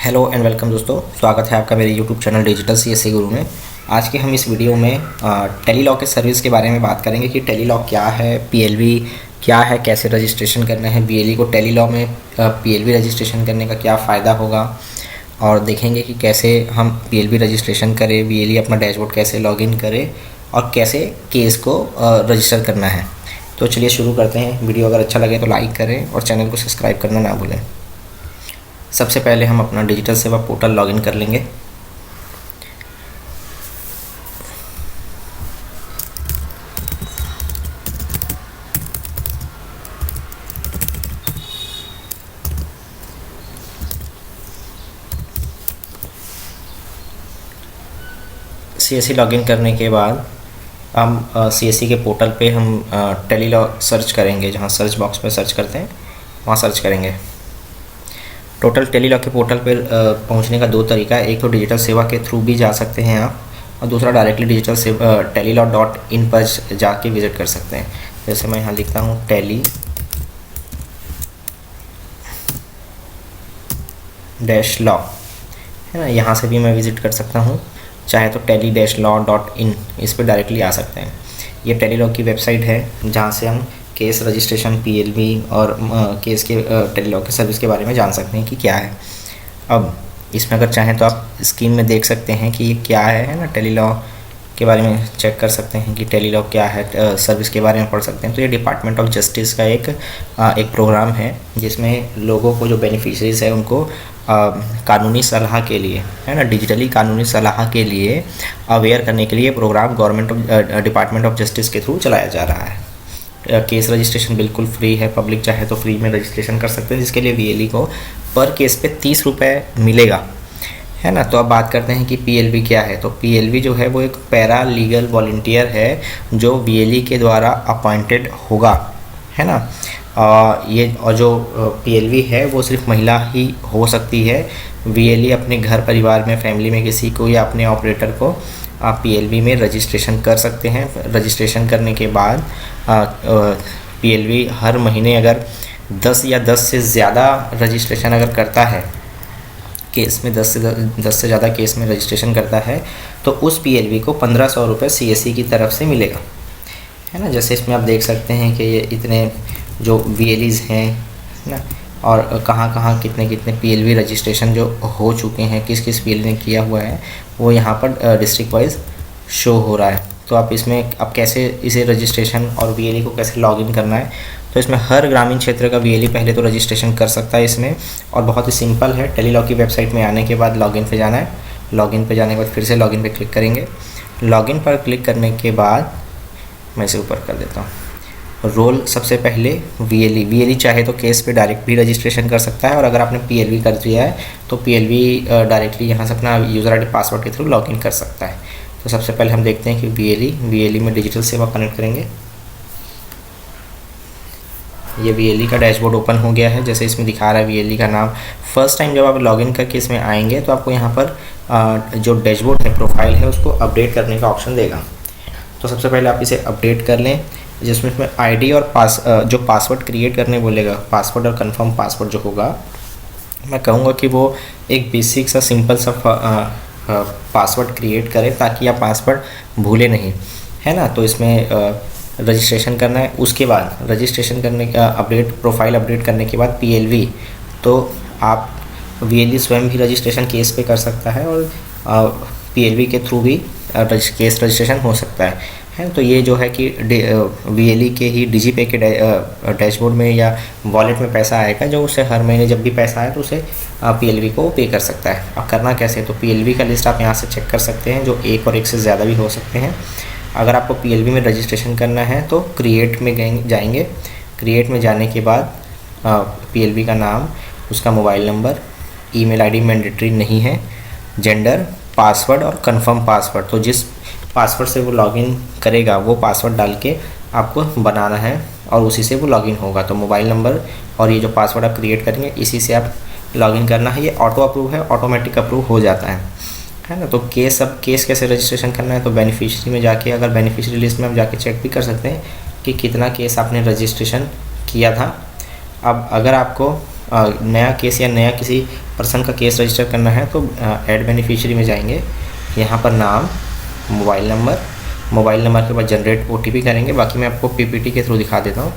Hello and welcome दोस्तों, स्वागत है आपका मेरे यूट्यूब चैनल डिजिटल सीएससी गुरु में। आज के हम इस वीडियो में टेलीलॉ के सर्विस के बारे में बात करेंगे कि टेलीलॉ क्या है, पीएलवी क्या है, कैसे रजिस्ट्रेशन करना है बीएलई को, टेलीलॉ में पीएलवी रजिस्ट्रेशन करने का क्या फ़ायदा होगा, और देखेंगे कि कैसे हम पीएलवी रजिस्ट्रेशन करें, बीएलई अपना डैशबोर्ड कैसे लॉगिन करें और कैसे केस को रजिस्टर करना है। तो चलिए शुरू करते हैं। वीडियो अगर अच्छा लगे तो लाइक करें और चैनल को सब्सक्राइब करना ना भूलें। सबसे पहले हम अपना डिजिटल सेवा पोर्टल लॉगिन कर लेंगे। सीएससी लॉगिन करने के बाद हम सीएससी के पोर्टल पे हम टेलीलॉ सर्च करेंगे। जहाँ सर्च बॉक्स पे सर्च करते हैं वहाँ सर्च करेंगे। टोटल टेलीलॉ के पोर्टल पर पहुंचने का दो तरीका है। एक तो डिजिटल सेवा के थ्रू भी जा सकते हैं आप, और दूसरा डायरेक्टली डिजिटल सेवा टेलीलॉ.in पर जाके विज़िट कर सकते हैं। जैसे मैं यहाँ लिखता हूँ टेली डैश लॉ, है ना, यहाँ से भी मैं विज़िट कर सकता हूँ। चाहे तो teli-law.in इस पर डायरेक्टली आ सकते हैं। ये टेलीलॉ की वेबसाइट है जहाँ से हम केस रजिस्ट्रेशन, पीएलवी और केस के टेलीलॉ के सर्विस के बारे में जान सकते हैं कि क्या है। अब इसमें अगर चाहें तो आप स्क्रीन में देख सकते हैं कि ये क्या है ना, टेलीलॉ के बारे में चेक कर सकते हैं कि टेलीलॉ क्या है, सर्विस के बारे में पढ़ सकते हैं। तो ये डिपार्टमेंट ऑफ जस्टिस का एक प्रोग्राम है जिसमें लोगों को, जो बेनिफिशरीज है, उनको कानूनी सलाह के लिए, है ना, डिजिटली कानूनी सलाह के लिए अवेयर करने के लिए प्रोग्राम डिपार्टमेंट ऑफ जस्टिस के थ्रू चलाया जा रहा है। केस रजिस्ट्रेशन बिल्कुल फ्री है, पब्लिक चाहे तो फ्री में रजिस्ट्रेशन कर सकते हैं, जिसके लिए बीएलई को पर केस पे 30 रुपये मिलेगा, है ना। तो अब बात करते हैं कि पीएलवी क्या है। तो पीएलवी जो है वो एक पैरा लीगल वॉलंटियर है जो बीएलई के द्वारा अपॉइंटेड होगा, है ना। ये और जो पीएलवी है वो सिर्फ महिला ही हो सकती है। बीएलई अपने घर परिवार में, फैमिली में किसी को या अपने ऑपरेटर को आप पीएलवी में रजिस्ट्रेशन कर सकते हैं। रजिस्ट्रेशन करने के बाद पीएलवी हर महीने अगर 10 या 10 से ज़्यादा रजिस्ट्रेशन अगर करता है, केस में 10 से ज़्यादा केस में रजिस्ट्रेशन करता है, तो उस पीएलवी को 1500 रुपये सीएससी की तरफ से मिलेगा, है ना। जैसे इसमें आप देख सकते हैं कि ये इतने जो बीएलईज़ हैं, है ना, और कहाँ कितने पीएलवी रजिस्ट्रेशन जो हो चुके हैं, किस पीएलवी ने किया हुआ है, वो यहाँ पर डिस्ट्रिक्ट वाइज शो हो रहा है। तो आप इसमें अब कैसे इसे रजिस्ट्रेशन और बीएलई को कैसे लॉगिन करना है, तो इसमें हर ग्रामीण क्षेत्र का बीएलई पहले तो रजिस्ट्रेशन कर सकता है इसमें, और बहुत ही सिंपल है। टेलीलॉ की वेबसाइट में आने के बाद लॉगिन पे जाना है। लॉगिन पे जाने के बाद फिर से लॉगिन पे क्लिक करेंगे। लॉगिन पर क्लिक करने के बाद मैं इसे ऊपर कर देता हूँ। रोल सबसे पहले बीएलई चाहे तो केस पे डायरेक्ट भी रजिस्ट्रेशन कर सकता है, और अगर आपने पीएलवी कर दिया है तो पीएलवी डायरेक्टली यहाँ से अपना यूज़र आईडी पासवर्ड के थ्रू लॉगिन कर सकता है। तो सबसे पहले हम देखते हैं कि बीएलई में डिजिटल सेवा कनेक्ट करेंगे। ये बीएलई का डैशबोर्ड ओपन हो गया है। जैसे इसमें दिखा रहा है बीएलई का नाम। फर्स्ट टाइम जब आप लॉगिन करके इसमें आएंगे तो आपको यहाँ पर जो डैशबोर्ड है, प्रोफाइल है, उसको अपडेट करने का ऑप्शन देगा। तो सबसे पहले आप इसे अपडेट कर लें, जिसमें इसमें आईडी और जो पासवर्ड क्रिएट करने बोलेगा, पासवर्ड और कंफर्म पासवर्ड जो होगा, मैं कहूँगा कि वो एक बेसिक सा सिंपल सा पासवर्ड क्रिएट करें ताकि आप पासवर्ड भूले नहीं, है ना। तो इसमें रजिस्ट्रेशन करना है। उसके बाद रजिस्ट्रेशन करने का प्रोफाइल अपडेट करने के बाद पीएलवी, तो आप बीएलई स्वयं भी रजिस्ट्रेशन केस पे कर सकता है और पीएलवी के थ्रू भी केस रजिस्ट्रेशन हो सकता है। तो ये जो है कि बीएलई के ही डिजीपे के डैशबोर्ड में या वॉलेट में पैसा आएगा, जो उसे हर महीने जब भी पैसा आए तो उसे पीएलवी को पे कर सकता है। अब करना कैसे, तो पीएलवी का लिस्ट आप यहाँ से चेक कर सकते हैं, जो एक और एक से ज़्यादा भी हो सकते हैं। अगर आपको पीएलवी में रजिस्ट्रेशन करना है तो क्रिएट में जाएंगे। क्रिएट में जाने के बाद पीएलवी का नाम, उसका mobile number, email ID mandatory नहीं है, जेंडर, पासवर्ड और कंफर्म पासवर्ड। तो जिस पासवर्ड से वो लॉगिन करेगा वो पासवर्ड डाल के आपको बनाना है और उसी से वो लॉगिन होगा। तो मोबाइल नंबर और ये जो पासवर्ड आप क्रिएट करेंगे, इसी से आप लॉगिन करना है। ये ऑटो अप्रूव है, ऑटोमेटिक अप्रूव हो जाता है ना। तो केस कैसे रजिस्ट्रेशन करना है, तो बेनिफिशियरी में जाके, अगर बेनिफिशियरी लिस्ट में आप जाके चेक भी कर सकते हैं कि कितना केस आपने रजिस्ट्रेशन किया था। अब अगर आपको नया केस या नया किसी पर्सन का केस रजिस्टर करना है तो ऐड बेनिफिशियरी में जाएंगे, यहाँ पर नाम, मोबाइल नंबर के बाद जनरेट OTP करेंगे। बाकी मैं आपको PPT के थ्रू दिखा देता हूँ।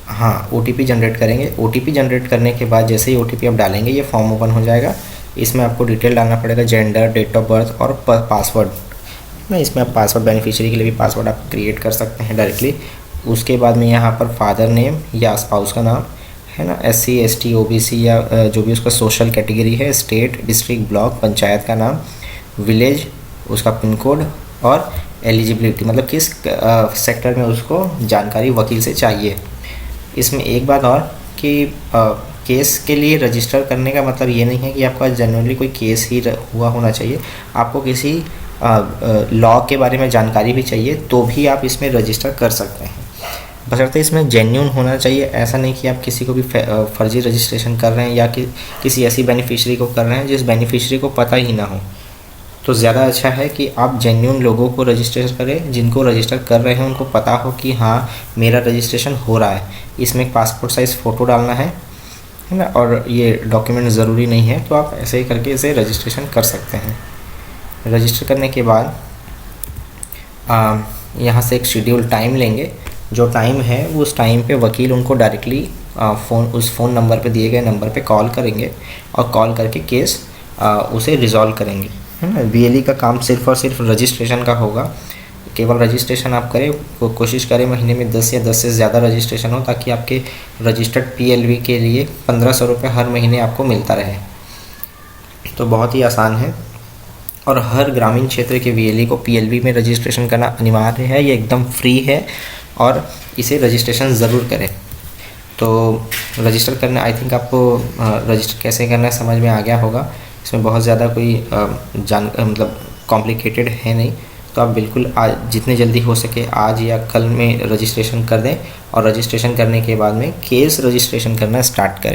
हाँ, OTP जनरेट करेंगे। OTP जनरेट करने के बाद जैसे ही OTP आप डालेंगे ये फॉर्म ओपन हो जाएगा। इसमें आपको डिटेल डालना पड़ेगा, जेंडर, डेट ऑफ बर्थ और पासवर्ड। मैं इसमें आप पासवर्ड बेनिफिशियरी के लिए भी पासवर्ड आप क्रिएट कर सकते हैं डायरेक्टली। उसके बाद में यहाँ पर फादर नेम या स्पाउस का नाम है ना, SC ST OBC या जो भी उसका सोशल कैटेगरी है, स्टेट, डिस्ट्रिक्ट, ब्लॉक, पंचायत का नाम, विलेज, उसका पिन कोड और एलिजिबिलिटी, मतलब किस सेक्टर में उसको जानकारी वकील से चाहिए। इसमें एक बात और कि केस के लिए रजिस्टर करने का मतलब ये नहीं है कि आपका जनरली कोई केस ही हुआ होना चाहिए। आपको किसी लॉ के बारे में जानकारी भी चाहिए तो भी आप इसमें रजिस्टर कर सकते हैं, बशर्ते इसमें जेन्युइन होना चाहिए। ऐसा नहीं कि आप किसी को भी फर्जी रजिस्ट्रेशन कर रहे हैं या किसी ऐसी बेनिफिशियरी को कर रहे हैं जिस बेनिफिशियरी को पता ही ना हो। तो ज़्यादा अच्छा है कि आप जेन्युइन लोगों को रजिस्ट्रेशन करें, जिनको रजिस्टर कर रहे हैं उनको पता हो कि हाँ मेरा रजिस्ट्रेशन हो रहा है। इसमें एक पासपोर्ट साइज़ फ़ोटो डालना है ना, और ये डॉक्यूमेंट ज़रूरी नहीं है, तो आप ऐसे ही करके इसे रजिस्ट्रेशन कर सकते हैं। रजिस्टर करने के बाद यहाँ से एक शेड्यूल टाइम लेंगे। जो टाइम है उस टाइम पे वकील उनको डायरेक्टली उस फ़ोन नंबर पे दिए गए नंबर पे कॉल करेंगे और कॉल करके केस उसे रिज़ॉल्व करेंगे, है ना। VLE का काम सिर्फ़ और सिर्फ रजिस्ट्रेशन का होगा। केवल रजिस्ट्रेशन आप करें, कोशिश करें महीने में 10 या 10 से ज़्यादा रजिस्ट्रेशन हो, ताकि आपके रजिस्टर्ड PLV के लिए 1500 रुपये हर महीने आपको मिलता रहे। तो बहुत ही आसान है और हर ग्रामीण क्षेत्र के VLE को PLV में रजिस्ट्रेशन करना अनिवार्य है। ये एकदम फ्री है और इसे रजिस्ट्रेशन ज़रूर करें। तो रजिस्टर करना, आई थिंक आपको रजिस्टर कैसे करना है समझ में आ गया होगा। इसमें बहुत ज़्यादा कोई मतलब कॉम्प्लिकेटेड है नहीं। तो आप बिल्कुल आज जितने जल्दी हो सके आज या कल में रजिस्ट्रेशन कर दें और रजिस्ट्रेशन करने के बाद में केस रजिस्ट्रेशन करना स्टार्ट करें।